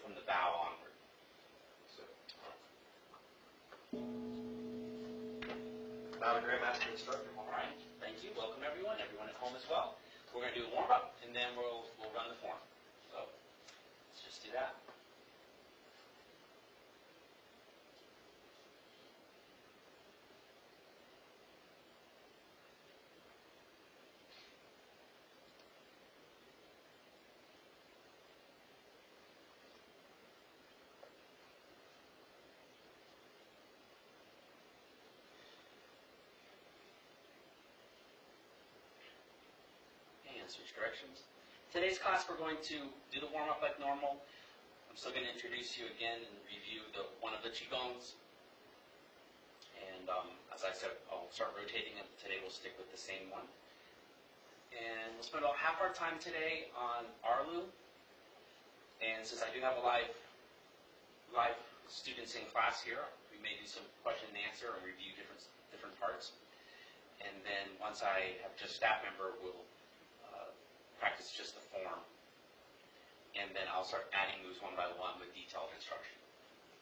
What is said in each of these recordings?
from the bow onward. So. Master Instructor. All right, thank you. Welcome everyone at home as well. We're going to do a warm-up, and then we'll run the form. So let's just do that. Switch directions. Today's class we're going to do the warm-up like normal. I'm still going to introduce you again and review one of the Qigongs. And as I said, I'll start rotating it. Today we'll stick with the same one. And we'll spend about half our time today on Arlu. And since I do have a live students in class here, we may do some question and answer and review different parts. And then once I have just staff member, we'll practice just the form, and then I'll start adding moves one by one with detailed instruction.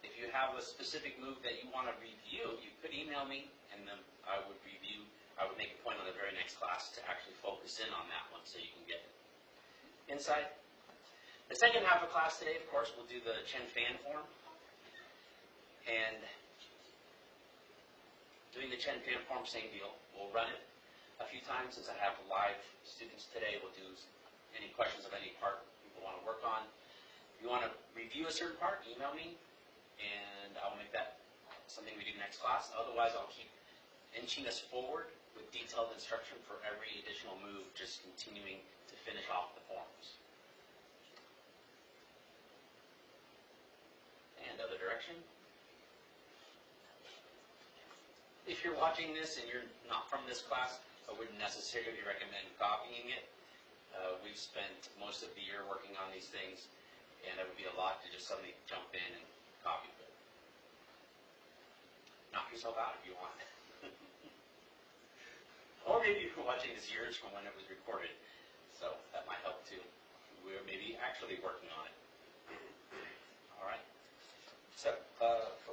If you have a specific move that you want to review, you could email me, and then I would make a point on the very next class to actually focus in on that one so you can get insight. The second half of class today, of course, we'll do the Chen fan form, and doing the Chen fan form, same deal. We'll run it a few times. Since I have live students today, we'll do any questions of any part people want to work on. If you want to review a certain part, email me, and I'll make that something we do next class. Otherwise, I'll keep inching us forward with detailed instruction for every additional move, just continuing to finish off the forms. And other direction. If you're watching this and you're not from this class, I wouldn't necessarily recommend copying it. We've spent most of the year working on these things, and it would be a lot to just suddenly jump in and copy it. Knock yourself out if you want. Or maybe you're watching this years from when it was recorded, so that might help too. We're maybe actually working on it. All right. So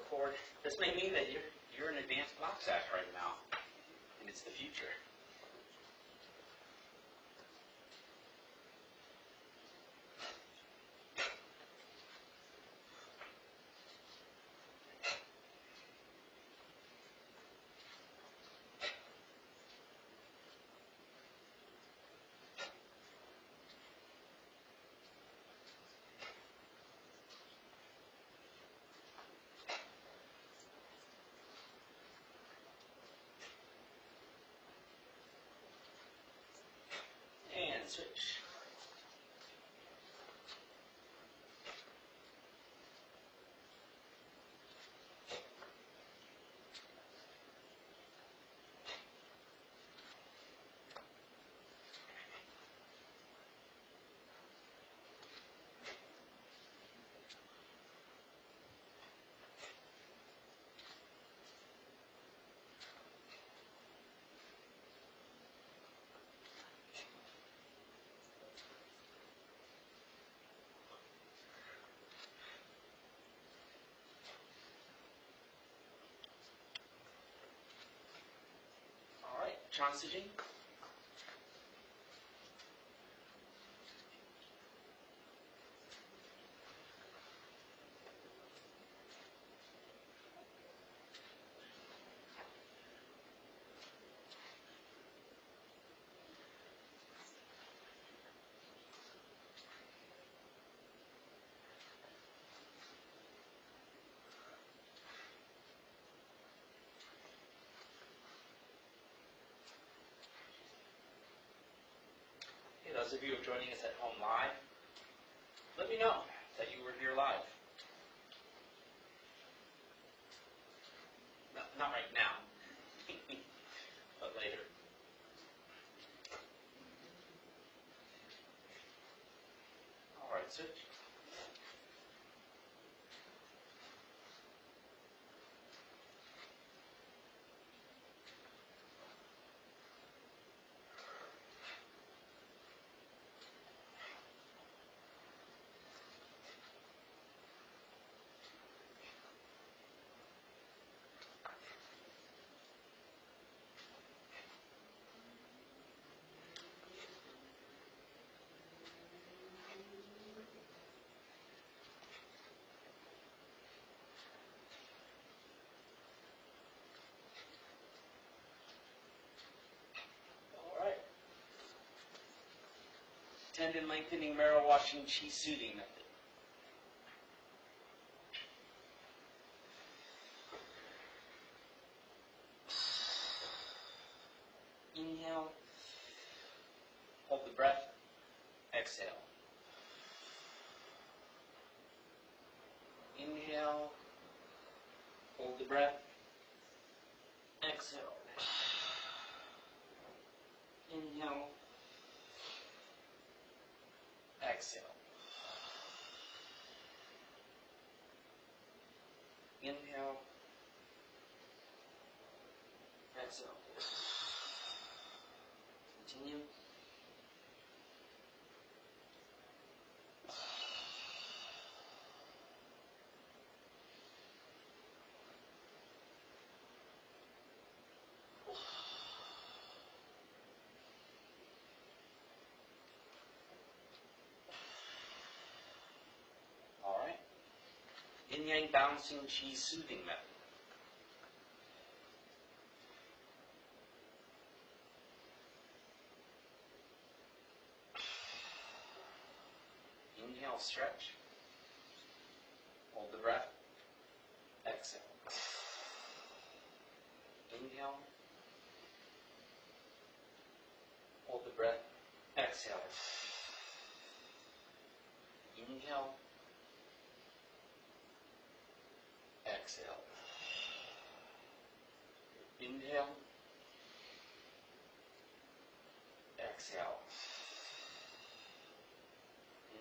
forward, this may mean that you're an advanced box act right now, and it's the future. And switch. Transiging. Those of you who are joining us at home live, let me know that you were here live. No, not right now, but later. All right, switch. tendon lengthening, marrow washing, chi soothing method. Inhale, hold the breath, exhale. Inhale, hold the breath, exhale. Inhale, exhale. Inhale, exhale. Continue. All right. Yin Yang balancing chi soothing method. Inhale, stretch. Hold the breath. Exhale. Inhale. Hold the breath. Exhale. Inhale. Exhale. Inhale. Exhale.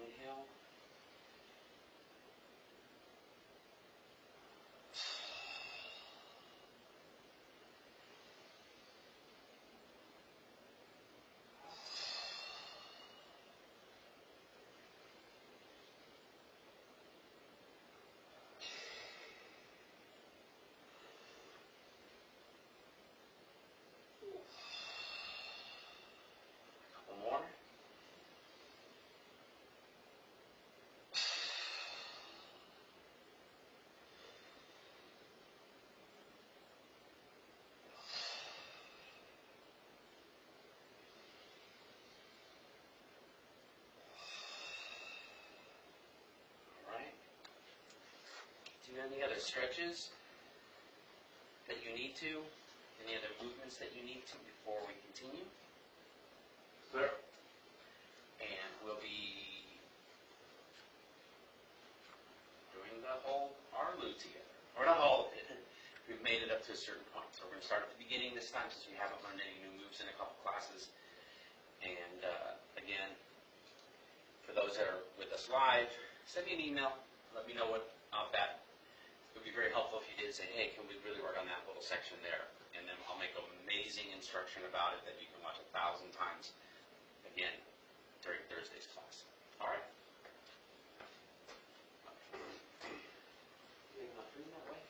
Inhale. Couple more. Do any other stretches that you need to? Any other movements that you need to before we continue? Sure. And we'll be doing the whole Arlu together. Or not all of it. We've made it up to a certain point. So we're going to start at the beginning this time since we haven't learned any new moves in a couple classes. And again, for those that are with us live, send me an email. Let me know what that. It would be very helpful if you did say, hey, can we really work on that little section there? And then I'll make an amazing instruction about it that you can watch 1,000 times again during Thursday's class. All right? You not doing that way?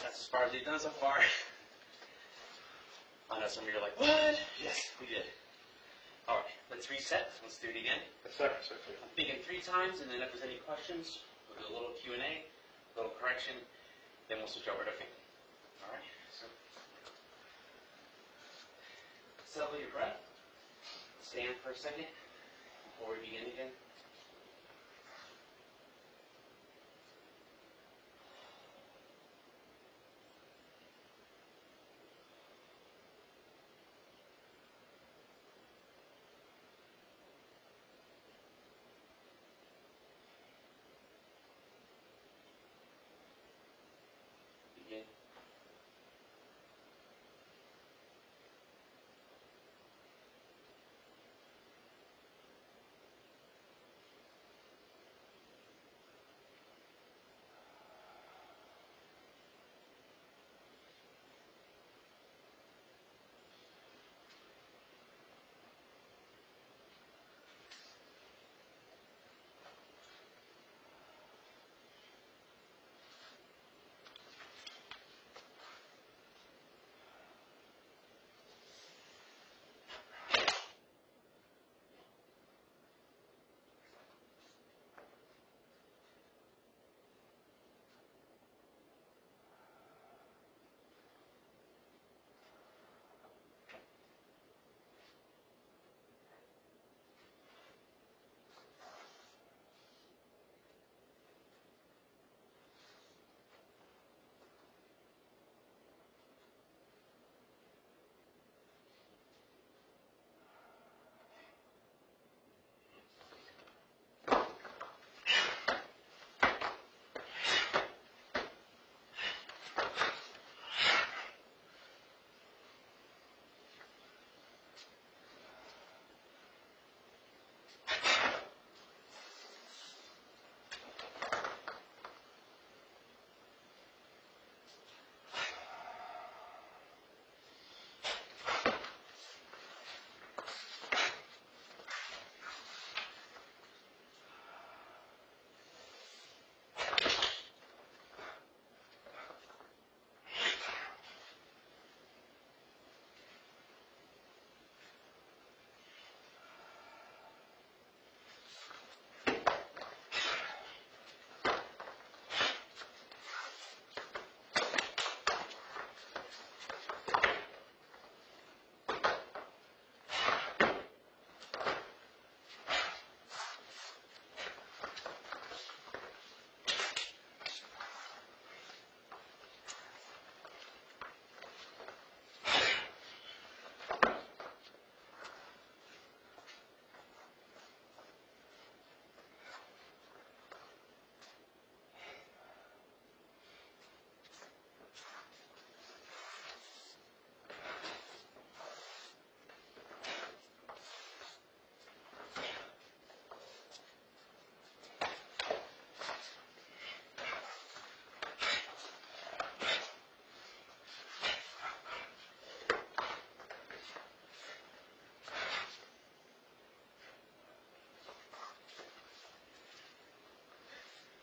That's as far as we've done so far. I know some of you are like, what? Yes, we did. All right, let's reset. Let's do it again. Yes, sir. I'm thinking 3 times, and then if there's any questions, we'll do a little Q&A, a little correction, then we'll switch over to Figg. All right, so settle your breath. Stand for a second before we begin again. Begin.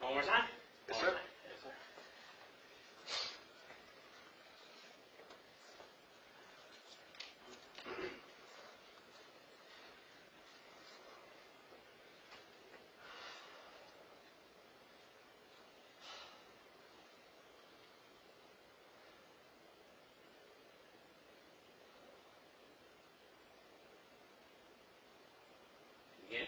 One more time? Yes, sir. Yes, sir. Again.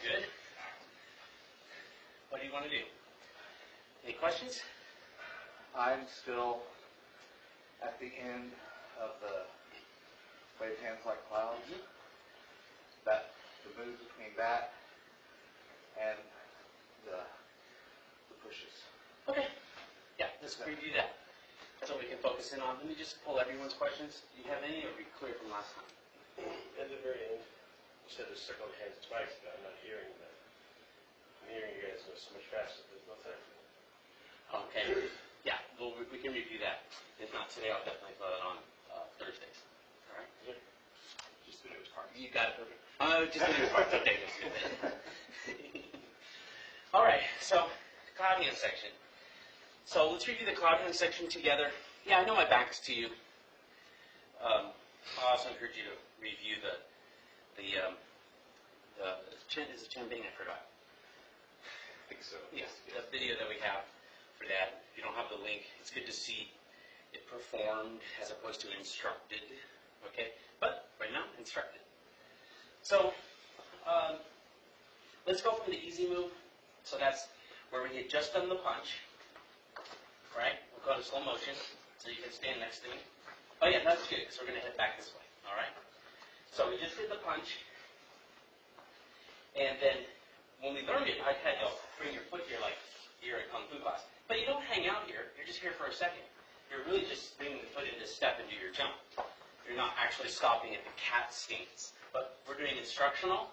Good. What do you want to do? Any questions? I'm still at the end of the wave hands like clouds. That the move between that and the pushes. Okay. Yeah, let's review that. That's what we can focus in on. Let me just pull everyone's questions. Do you have any, or are we clear from last time? At the very end, you said there's circle hands twice, but I'm not hearing that. I'm hearing you guys go so much faster. There's no time for that. Okay. Yeah, well, we can review that. If not today, I'll definitely put it on Thursdays. All right? Yeah. Just the news part. You got it. Just the news part. Okay. All right, so cloud hand section. So let's review the cloud hand section together. Yeah, I know my back's to you. I'll also encourage you to review the Chen, is it Chen Bing? I forgot. I think so. Yes, the video that we have for that. If you don't have the link, it's good to see it performed as opposed to instructed. Okay, but right now, instructed. So let's go from the easy move. So that's where we had just done the punch. Right? We'll go to slow motion so you can stand next to me. Oh yeah, that's good because we're going to head back this way. All right? So we just did the punch. And then when we learned it, I had you bring your foot here like you're at Kung Fu class. But you don't hang out here. You're just here for a second. You're really just bringing the foot into step into your jump. You're not actually stopping at the cat stance. But we're doing instructional,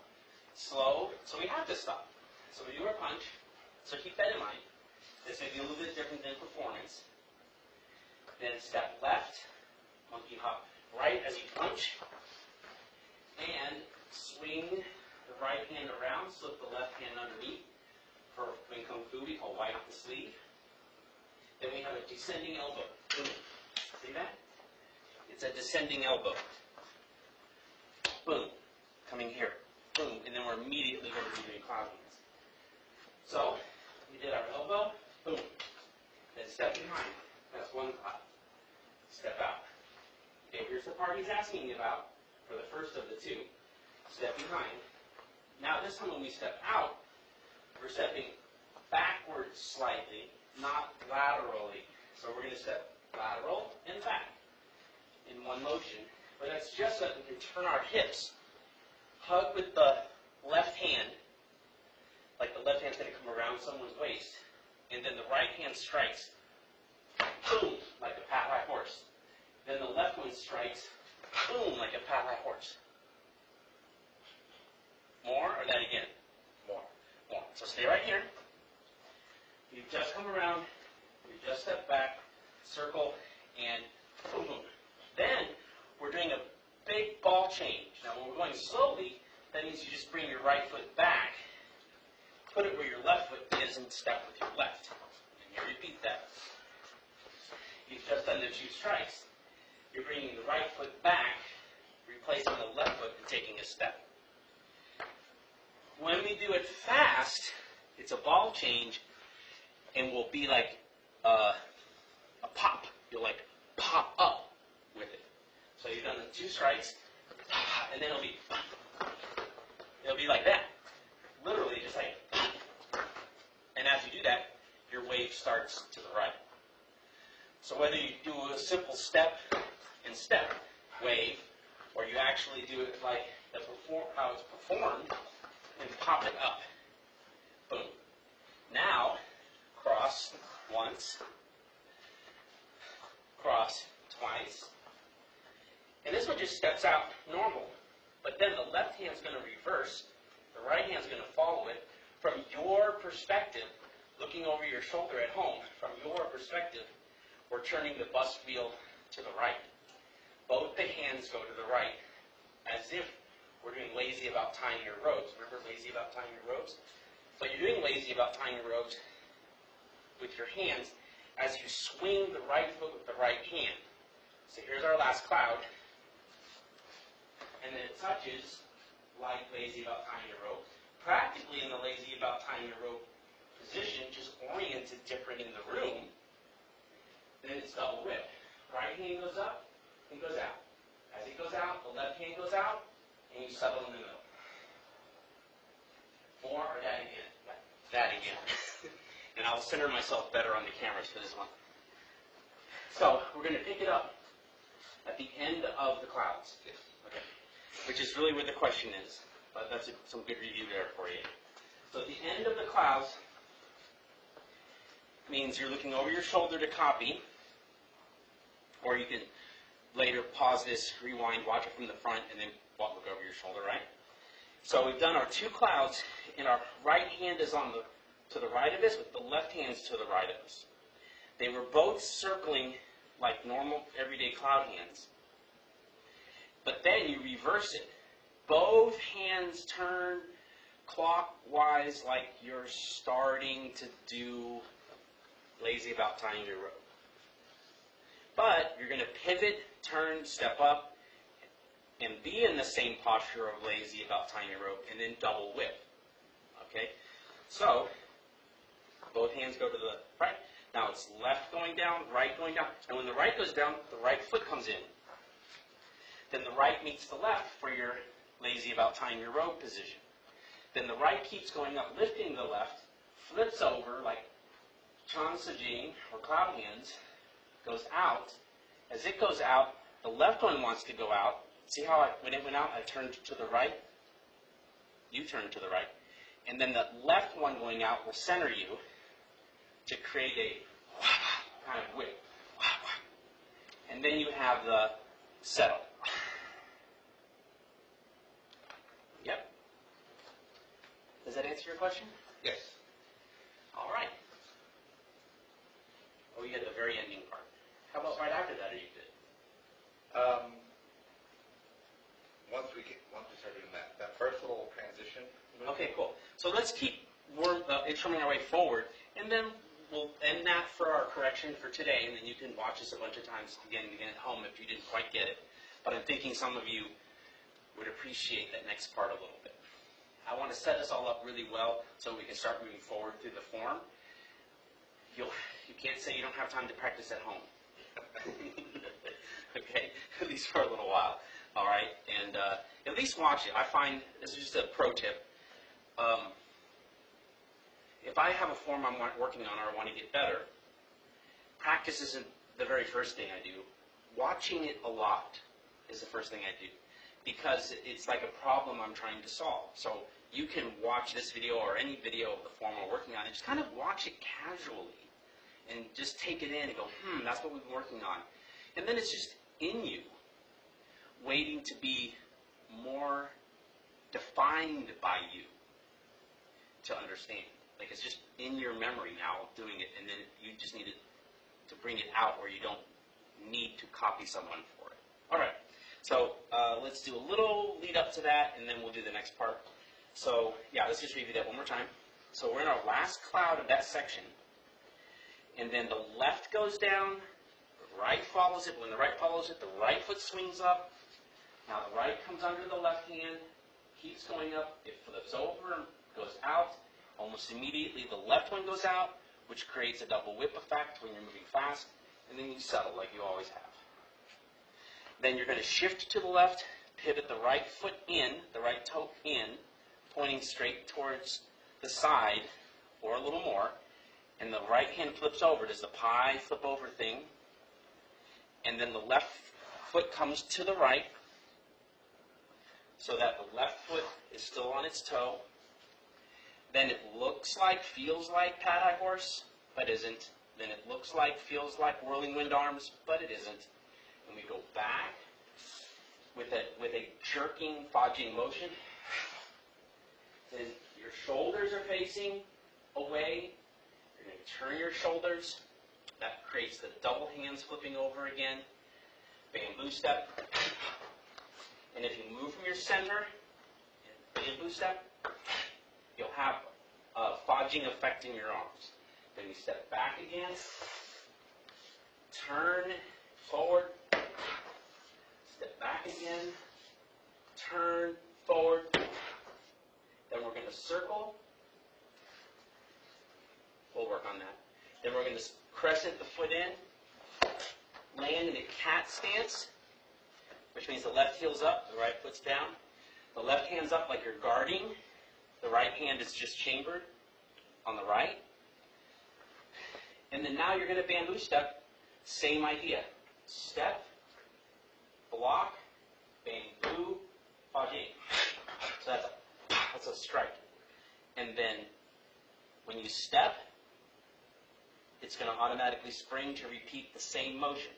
slow, so we have to stop. So we do our punch. So keep that in mind. This may be a little bit different than performance. Then step left, monkey hop right as you punch, and swing the right hand around, slip the left hand underneath. For in Kung Fu, we call wipe the sleeve. Then we have a descending elbow. Boom. See that? It's a descending elbow. Boom. Coming here. Boom. And then we're immediately going to be doing cloud hands. So, we did our elbow. Boom. Then step behind. That's one cloud. Step out. Okay, here's the part he's asking me about for the first of the two. Step behind. Now this time when we step out, we're stepping backwards slightly, not laterally. So we're going to step lateral and back in one motion. But that's just so that we can turn our hips. Hug with the left hand, like the left hand's going to come around someone's waist. And then the right hand strikes, boom, like a pat-high horse. Then the left one strikes, boom, like a pat-high horse. More, or that again? More. More. So stay right here. You've just come around, you just step back, circle, and boom, boom. Then we're doing a big ball change. Now when we're going slowly, that means you just bring your right foot back, put it where your left foot is, and step with your left. And you repeat that. You've just done the two strikes. You're bringing the right foot back, replacing the left foot, and taking a step. When we do it fast, it's a ball change, and will be like a pop. You'll like pop up with it. So you've done the two strikes, and then it'll be like that. Literally, just like. And as you do that, your wave starts to the right. So whether you do a simple step and step wave, or you actually do it like how it's performed, and pop it up. Boom. Now, cross once, cross twice. And this one just steps out normal. But then the left hand's going to reverse, the right hand's going to follow it. From your perspective, looking over your shoulder at home, from your perspective, we're turning the bust wheel to the right. Both the hands go to the right, as if we're doing lazy about tying your ropes. Remember lazy about tying your ropes? So you're doing lazy about tying your ropes with your hands as you swing the right foot with the right hand. So here's our last cloud. And then it touches like lazy about tying your rope. Practically in the lazy about tying your rope position, just oriented different in the room. Then it's double whip. Right hand goes up and goes out. As it goes out, the left hand goes out, and you settle in the middle. more or that again? That again. And I'll center myself better on the cameras for this one. So we're going to pick it up at the end of the clouds. Okay. Which is really where the question is. But that's some good review there for you. So at the end of the clouds means you're looking over your shoulder to copy, or you can later pause this, rewind, watch it from the front, and then look over your shoulder, right? So we've done our two clouds, and our right hand is on to the right of us, with the left hand's to the right of us. They were both circling like normal everyday cloud hands. But then you reverse it. Both hands turn clockwise like you're starting to do lazy about tying your rope. But you're going to pivot, turn, step up, and be in the same posture of lazy about tying your rope, and then double whip. Okay? So, both hands go to the right. Now it's left going down, right going down. And when the right goes down, the right foot comes in. Then the right meets the left for your lazy about tying your rope position. Then the right keeps going up, lifting the left, flips over like Chan Sajing or cloud hands, goes out. As it goes out, the left one wants to go out. See how when it went out, I turned to the right? You turn to the right. And then the left one going out will center you to create a kind of whip. And then you have the settle. Yep. Does that answer your question? Yes. All right. Oh, you get the very ending part. How about right after that? Are you good? Once we start doing that first little transition. Okay, cool. So let's keep instrumenting our way forward, and then we'll end that for our correction for today, and then you can watch this a bunch of times again and again at home if you didn't quite get it. But I'm thinking some of you would appreciate that next part a little bit. I want to set us all up really well so we can start moving forward through the form. You can't say you don't have time to practice at home. Okay, at least for a little while. All right, and at least watch it. I find, this is just a pro tip, if I have a form I'm working on or I want to get better, practice isn't the very first thing I do. Watching it a lot is the first thing I do, because it's like a problem I'm trying to solve. So you can watch this video or any video of the form we're working on and just kind of watch it casually and just take it in and go, that's what we've been working on. And then it's just in you, waiting to be more defined by you to understand. Like it's just in your memory now doing it, and then you just need to bring it out where you don't need to copy someone for it. All right, so let's do a little lead up to that, and then we'll do the next part. So yeah, let's just review that one more time. So we're in our last cloud of that section, and then the left goes down, the right follows it. When the right follows it, the right foot swings up. Now the right comes under the left hand, keeps going up, it flips over and goes out. Almost immediately the left one goes out, which creates a double whip effect when you're moving fast, and then you settle like you always have. Then you're going to shift to the left, pivot the right foot in, the right toe in, pointing straight towards the side, or a little more, and the right hand flips over. Does the pie flip over thing? And then the left foot comes to the right, so that the left foot is still on its toe. Then it looks like, feels like pad-high horse, but isn't. Then it looks like, feels like whirling wind arms, but it isn't. And we go back with a jerking, fudging motion. Then your shoulders are facing away. You're going to turn your shoulders. That creates the double hands flipping over again. Bamboo step. And if you move from your center, bamboo step, you'll have a fudging effect in your arms. Then you step back again, turn forward, step back again, turn forward. Then we're going to circle. We'll work on that. Then we're going to crescent the foot in, land in a cat stance, which means the left heel's up, the right foot's down. The left hand's up like you're guarding. The right hand is just chambered on the right. And then now you're going to bamboo step, same idea. Step, block, bamboo, fajin. So that's a strike. And then when you step, it's going to automatically spring to repeat the same motion.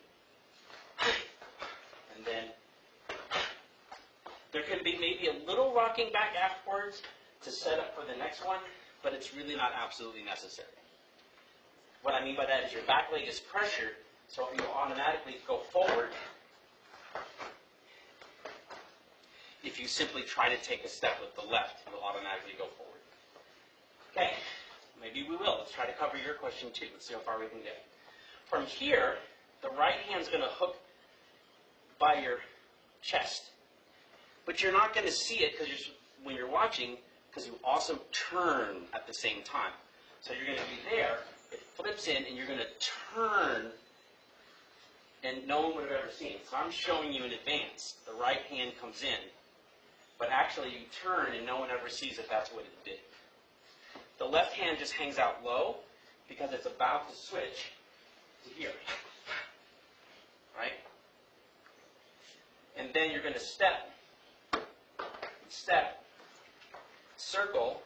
And then there can be maybe a little rocking back afterwards to set up for the next one, but it's really not absolutely necessary. What I mean by that is your back leg is pressured, so it will automatically go forward if you simply try to take a step with the left, it will automatically go forward. Okay, maybe we will. Let's try to cover your question too. Let's see how far we can get. From here, the right hand's going to hook by your chest. But you're not going to see it because when you're watching, because you also turn at the same time. So you're going to be there, it flips in, and you're going to turn, and no one would have ever seen it. So I'm showing you in advance. The right hand comes in, but actually you turn, and no one ever sees if that's what it did. The left hand just hangs out low because it's about to switch to here. Right? And then you're going to step, circle,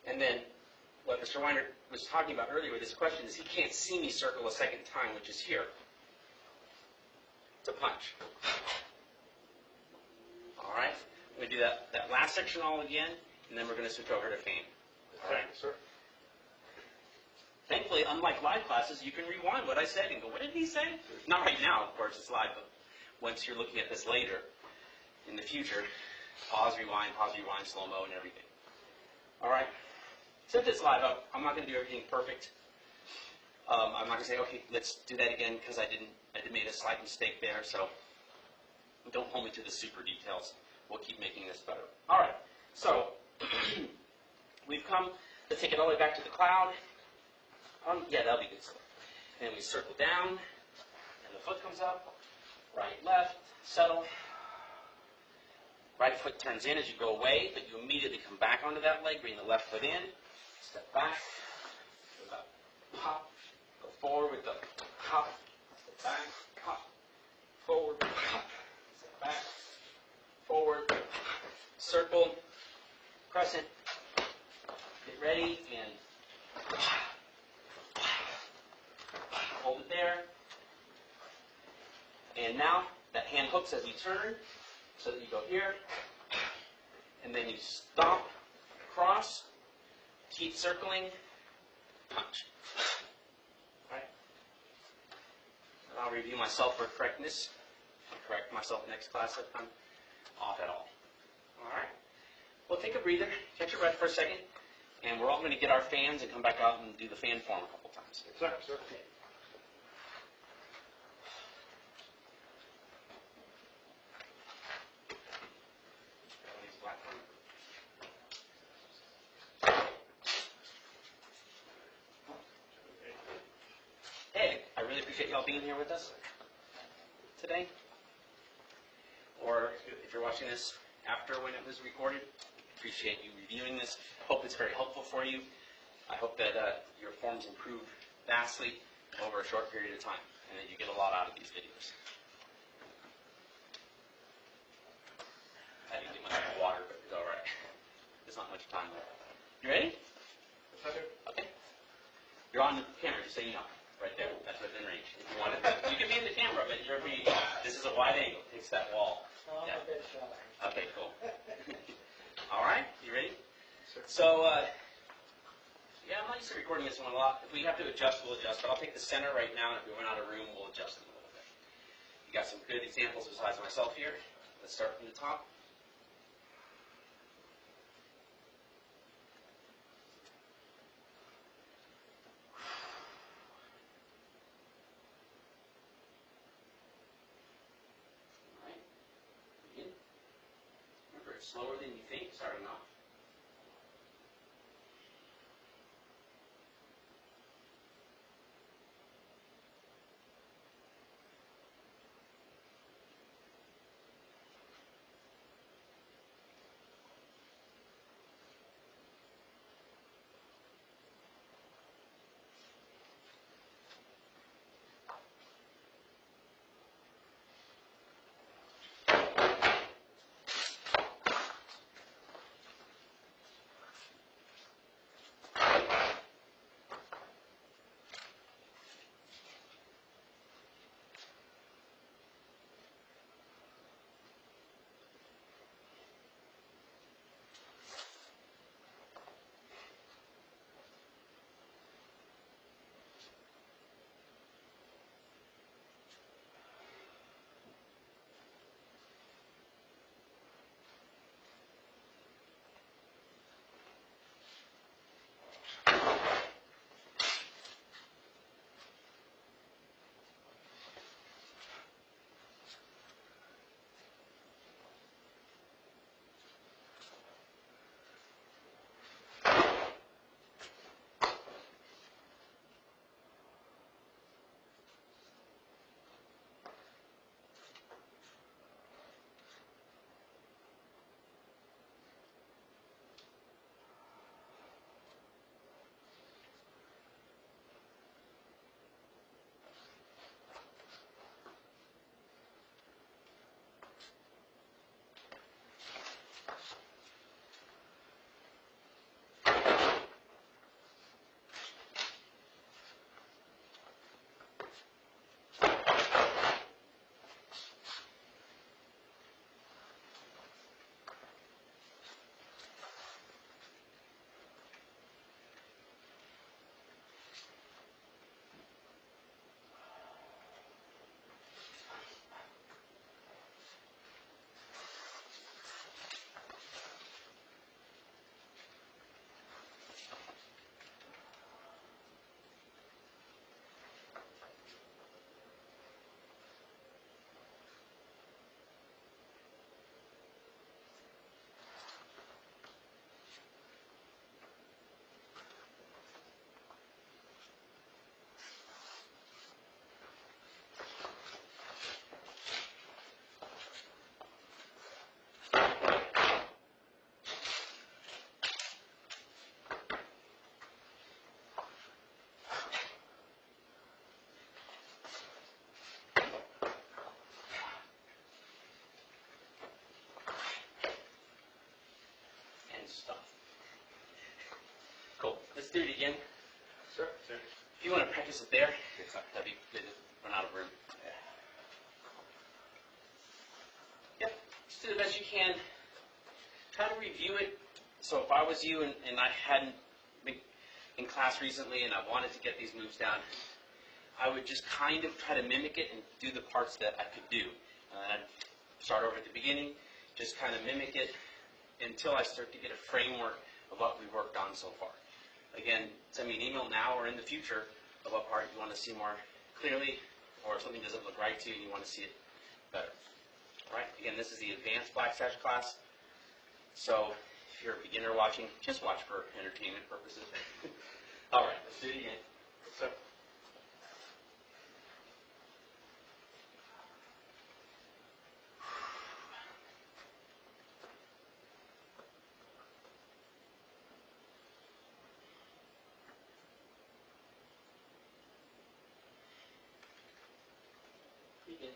and then what Mr. Weiner was talking about earlier with this question is he can't see me circle a second time, which is here. It's a punch. All right? I'm going to do that last section all again, and then we're going to switch over to fan. All right? Sir. Thankfully, unlike live classes, you can rewind what I said and go, what did he say? Not right now, of course, it's live, but once you're looking at this later, in the future, pause, rewind, slow-mo, and everything. All right? Since it's live, I'm not going to do everything perfect. I'm not going to say, okay, let's do that again because I made a slight mistake there, so don't hold me to the super details. We'll keep making this better. All right, so we've come to take it all the way back to the cloud. Yeah, that'll be good stuff. And we circle down, and the foot comes up, right, left, settle. Right foot turns in as you go away, but you immediately come back onto that leg, bring the left foot in, step back, go up, hop, go forward with the hop, step back, hop, forward, hop, step back, forward, circle, crescent, get ready, and hold it there. And now that hand hooks as you turn, so that you go here, and then you stomp, cross, keep circling, punch. Right? And I'll review myself for correctness. I'll correct myself next class if I'm off at all. All right? Well, take a breather, catch your breath for a second, and we're all going to get our fans and come back out and do the fan form a couple times. Sir. Hey, I really appreciate y'all being here with us today. Or if you're watching this after when it was recorded, appreciate you reviewing this. Hope it's very helpful for you. I hope that your forms improve vastly over a short period of time and that you get a lot out of these videos. I didn't get much water, but it's all right. There's not much time left. You ready? Okay. You're on the camera, just so you know. Right there. That's within range. If you want it, you can be in the camera, but this is a wide angle. It takes that wall. Yeah. Okay, cool. All right, you ready? So, yeah, I'm not used to recording this one a lot. If we have to adjust, we'll adjust. But I'll take the center right now, and if we run out of room, we'll adjust it a little bit. You got some good examples besides myself here. Let's start from the top. Slower than you think, starting off. and stuff. Cool. Let's do it again. Sure. If you want to practice it there, that'd be good. Run out of room. Yep. Just do the best you can. Try to review it. So if I was you and I hadn't been in class recently and I wanted to get these moves down, I would just kind of try to mimic it and do the parts that I could do. I'd start over at the beginning, just kind of mimic it until I start to get a framework of what we worked on so far. Again, send me an email now or in the future of what part you want to see more clearly, or if something doesn't look right to you and you want to see it better. All right, again, this is the advanced black sash class. So if you're a beginner watching, just watch for entertainment purposes. All right, let's do it again. So. Begin.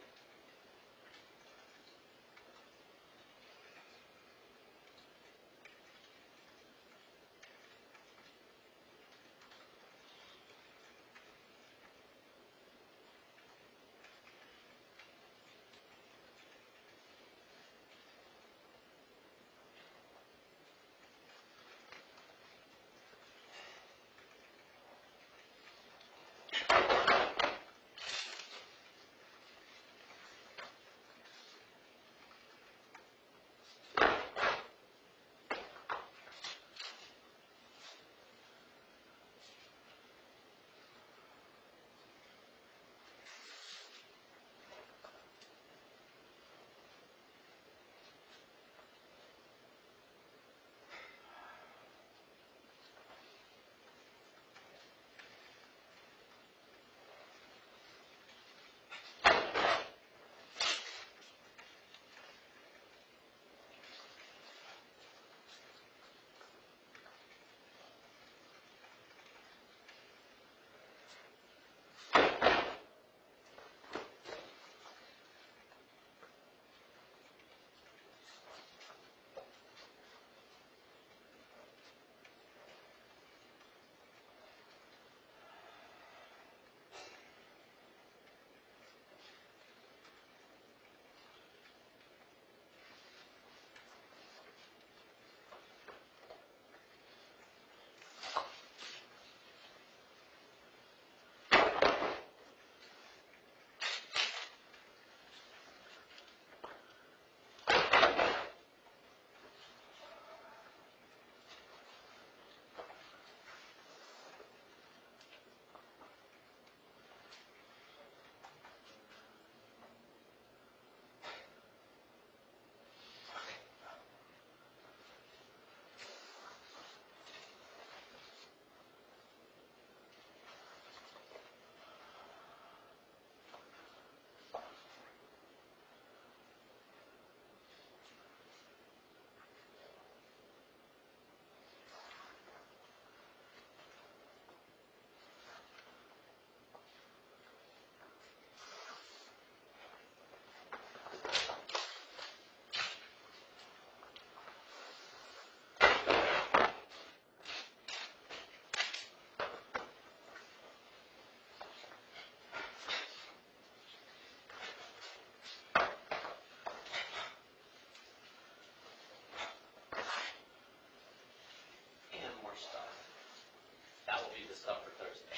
That will be the stuff for Thursday.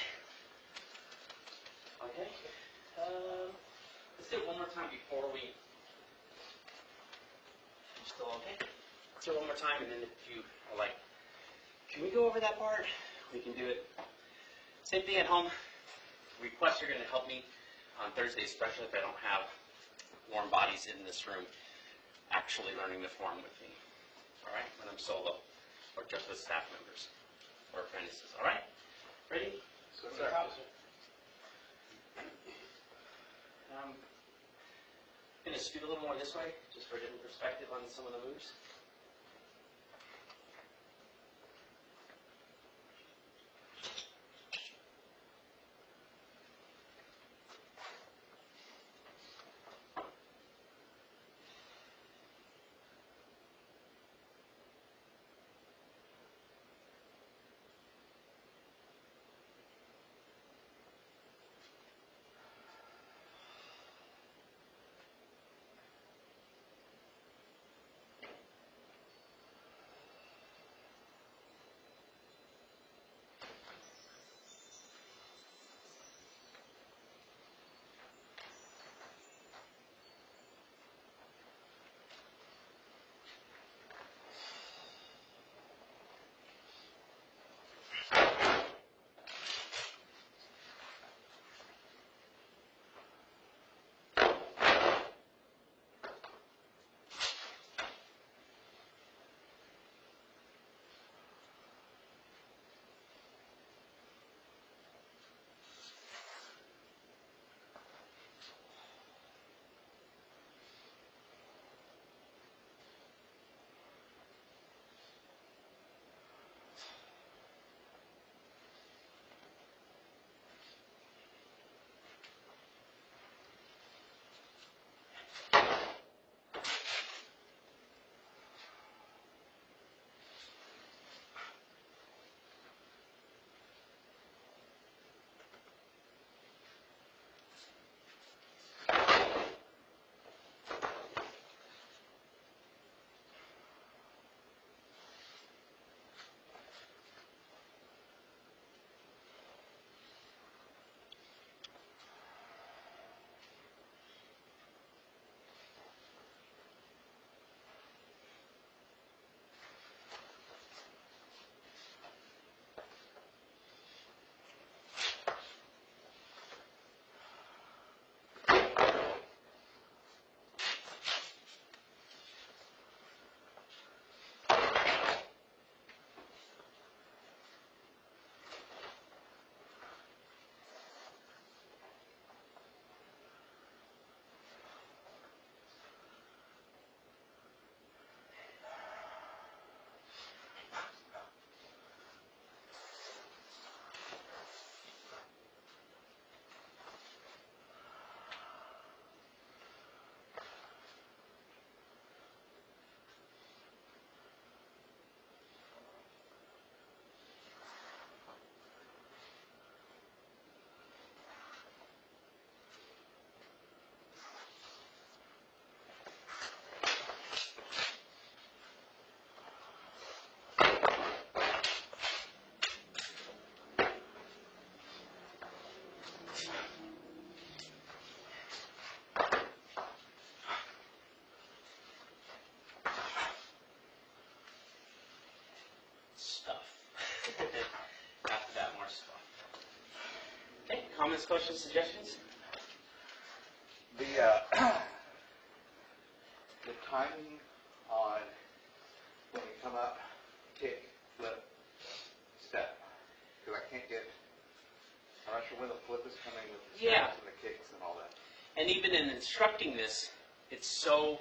Okay. Let's do it one more time before we. You still okay? Let's do it one more time, and then if you are like, can we go over that part? We can do it. Same thing at home. Request you're going to help me on Thursday, especially if I don't have warm bodies in this room actually learning the form with me. All right, when I'm solo, or just with staff members or apprentices. All right, ready? So what's our I'm going to scoot a little more this way, just for a different perspective on some of the moves. Comments, questions, suggestions? The the timing on when we come up, kick, flip, step, because I can't get. I'm not sure when the flip is coming with the Yeah. steps and the kicks and all that. And even in instructing this, it's so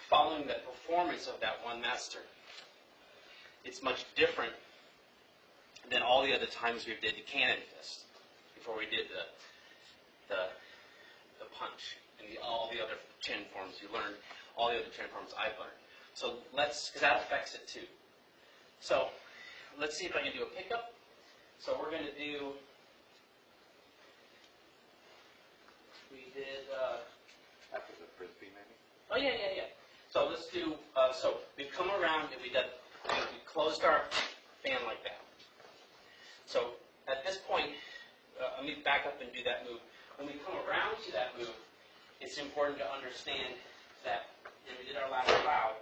following the performance of that one master. It's much different than all the other times we did the cannon fist before we did the punch and all the other Chen forms you learned, all the other Chen forms I've learned. So because that affects it too. So let's see if I can do a pickup. So we're going to do. We did. After the frisbee, maybe. Oh yeah. So let's do. So we've come around and we closed our fan like that. So at this point, let me back up and do that move. When we come around to that move, it's important to understand that we did our last cloud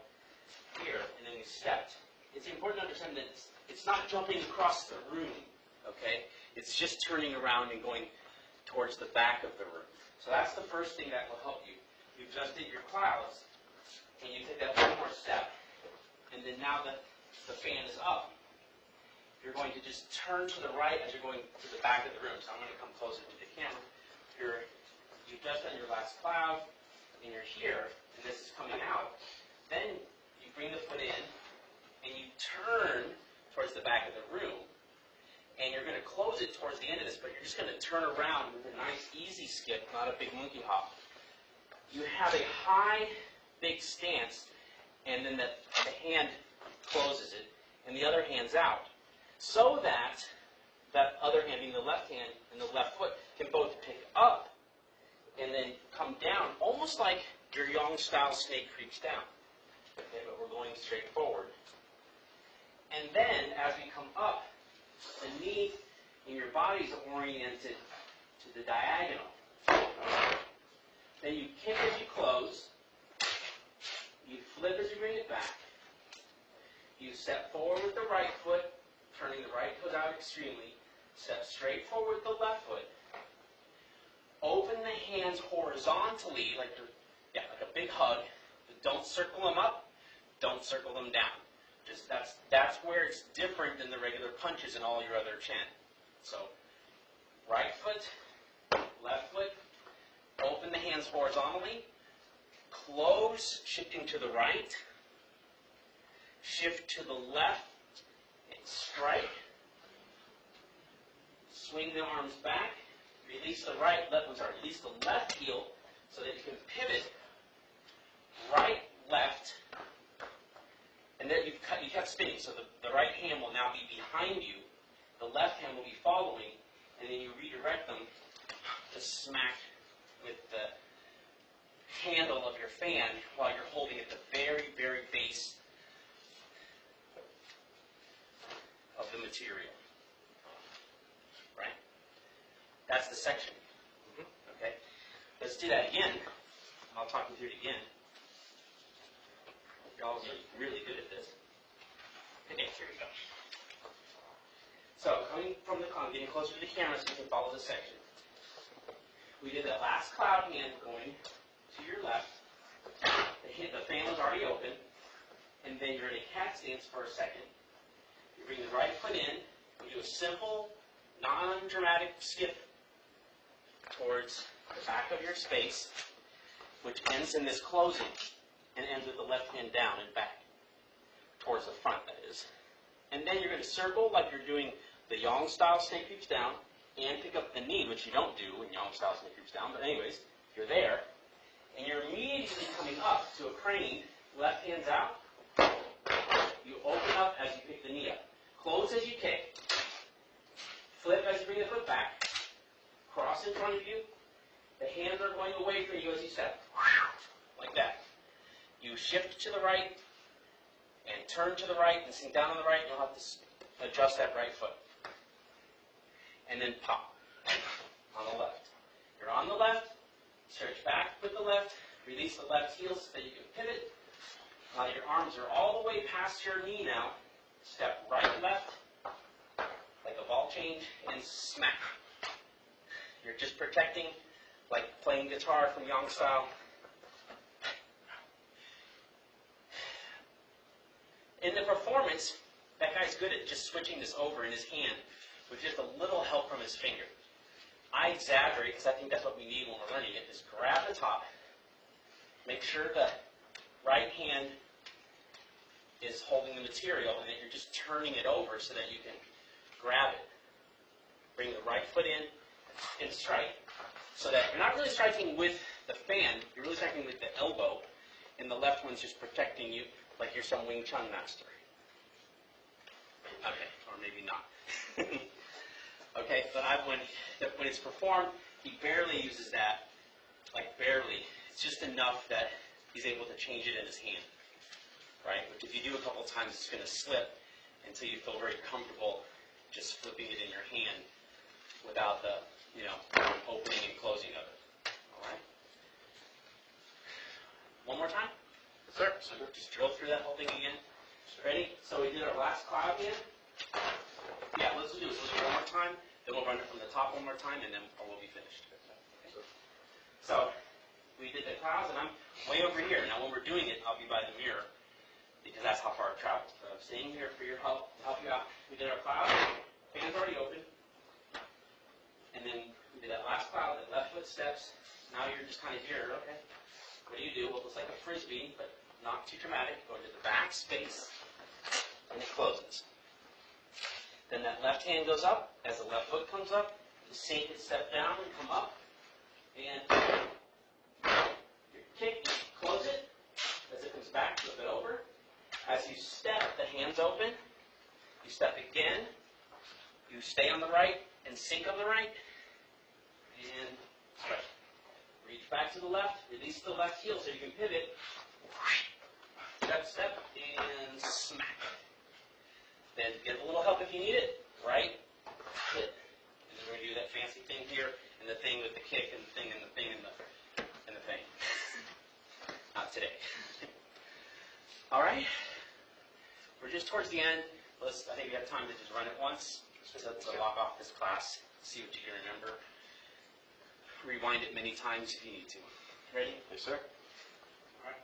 here, and then we stepped. It's important to understand that it's not jumping across the room, okay? It's just turning around and going towards the back of the room. So that's the first thing that will help you. You just did your clouds, and you take that one more step, and then now that the fan is up, you're going to just turn to the right as you're going to the back of the room. So I'm going to come closer to the camera. You've just done your last cloud, and you're here, and this is coming out. Then you bring the foot in, and you turn towards the back of the room, and you're going to close it towards the end of this, but you're just going to turn around with a nice easy skip, not a big monkey hop. You have a high, big stance, and then the hand closes it, and the other hand's out, so that that other hand, being the left hand and the left foot, can both pick up and then come down, almost like your Yang-style snake creeps down. Okay, but we're going straight forward. And then, as we come up, the knee in your body is oriented to the diagonal. Then you kick as you close. You flip as you bring it back. You step forward with the right foot, turning the right foot out extremely. Step straight forward with the left foot. Open the hands horizontally, like a big hug. But don't circle them up. Don't circle them down. Just that's where it's different than the regular punches in all your other Chen. So, right foot, left foot. Open the hands horizontally. Close, shifting to the right. Shift to the left and strike. Swing the arms back. Release the release the left heel so that you can pivot right, left, and then you kept spinning. So the right hand will now be behind you, the left hand will be following, and then you redirect them to smack with the handle of your fan while you're holding at the very, very base of the material. Right? That's the section. Okay? Let's do that again. I'll talk you through it again. Y'all are really good at this. Okay, here we go. So, coming from the column, getting closer to the camera so you can follow the section. We did that last cloud hand going to your left. The fan was already open. And then you're in a cat stance for a second. You bring the right foot in. You do a simple, non-dramatic skip towards the back of your space, which ends in this closing, and ends with the left hand down and back, towards the front, that is. And then you're going to circle like you're doing the Yang-style snake creeps down, and pick up the knee, which you don't do when Yang-style snake creeps down, but anyways, you're there, and you're immediately coming up to a crane, left hand's out, you open up as you pick the knee up. Close as you kick, flip as you bring the foot back, cross in front of you, the hands are going away from you as you step, like that. You shift to the right, and turn to the right, and sink down on the right, and you'll have to adjust that right foot. And then pop on the left. You're on the left, stretch back with the left, release the left heel so that you can pivot. Your arms are all the way past your knee now. Step right, left, like a ball change, and smack. just protecting, like playing guitar from Yang style. In the performance, that guy's good at just switching this over in his hand with just a little help from his finger. I exaggerate because I think that's what we need when we're learning it, is grab the top, make sure the right hand is holding the material and that you're just turning it over so that you can grab it. Bring the right foot in and strike so that you're not really striking with the fan, you're really striking with the elbow, and the left one's just protecting you like you're some Wing Chun master. Okay, or maybe not. Okay, but when it's performed, he barely uses that, like barely. It's just enough that he's able to change it in his hand, right? But if you do a couple times, it's going to slip until you feel very comfortable just flipping it in your hand without the, opening and closing of it. All right? One more time? Sir. So just drill through that whole thing again. Ready? So we did our last cloud again. Yeah, let's do this. Let's do it one more time. Then we'll run it from the top one more time, and then we'll be finished. Okay. So we did the clouds, and I'm way over here. Now when we're doing it, I'll be by the mirror because that's how far I've traveled. So I'm staying here for your help to help you out. We did our cloud. Hands already open. And then we did that last cloud, that left foot steps. Now you're just kind of here. Okay. What do? Well, it looks like a frisbee, but not too dramatic. Go into the back space, and it closes. Then that left hand goes up. As the left foot comes up, you sink it, step down, and come up. And your kick, close it. As it comes back, flip it over. As you step, the hand's open. You step again. You stay on the right and sink on the right. And straight. Reach back to the left, release the left heel so you can pivot. Step, and smack. Then get a little help if you need it. Right? Hit. And then we're going to do that fancy thing here, and the thing with the kick, and the thing, and the thing, and the thing. Not today. All right? We're just towards the end. I think we have time to just run it once to lock off this class, see what you can remember. Rewind it many times if you need to. Ready? Yes, sir. All right.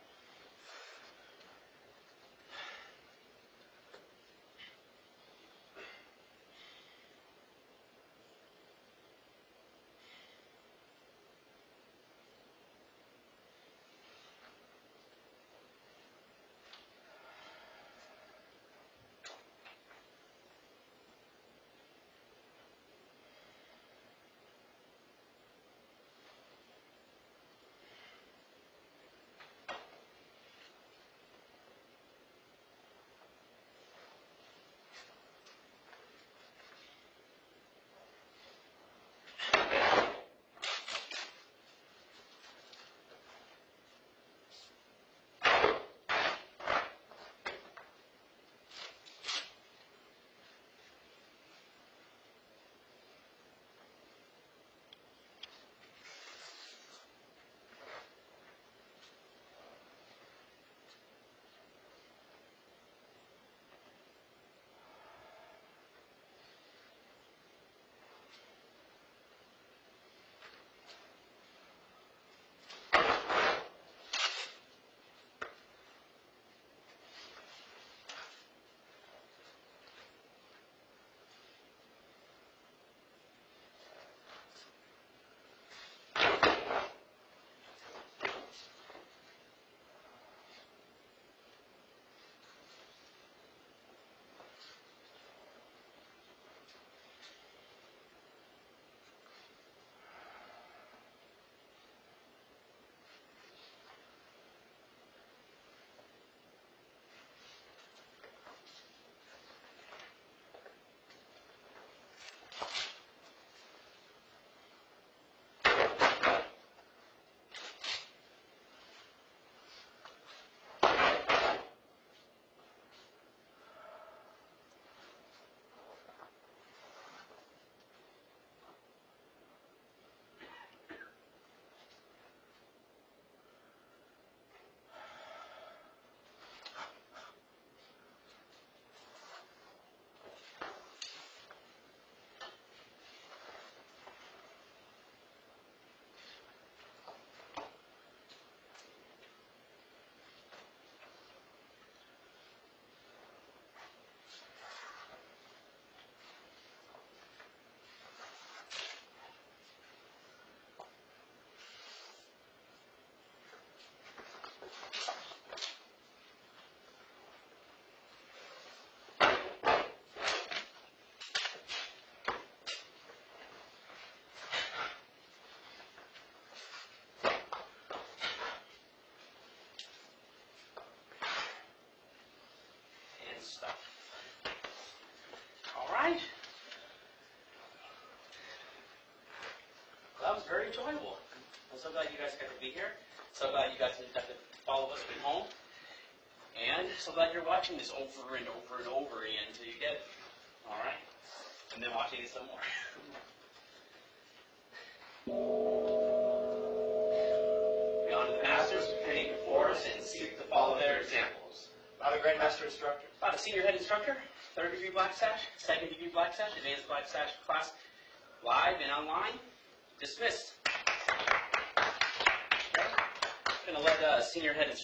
very enjoyable. I'm so glad you guys got to be here. So glad you guys got to follow us from home. And so glad you're watching this over and over and over again until you get it. All right? And then watching it some more. Be on to the masters who came before us and seek to follow their examples. I'm a Grand Master Instructor. I'm a Senior Head Instructor, 3rd degree Black Sash, 2nd degree Black Sash, Advanced Black Sash class, live and online. Dismissed. Okay. I'm going to let Senior Head Instructor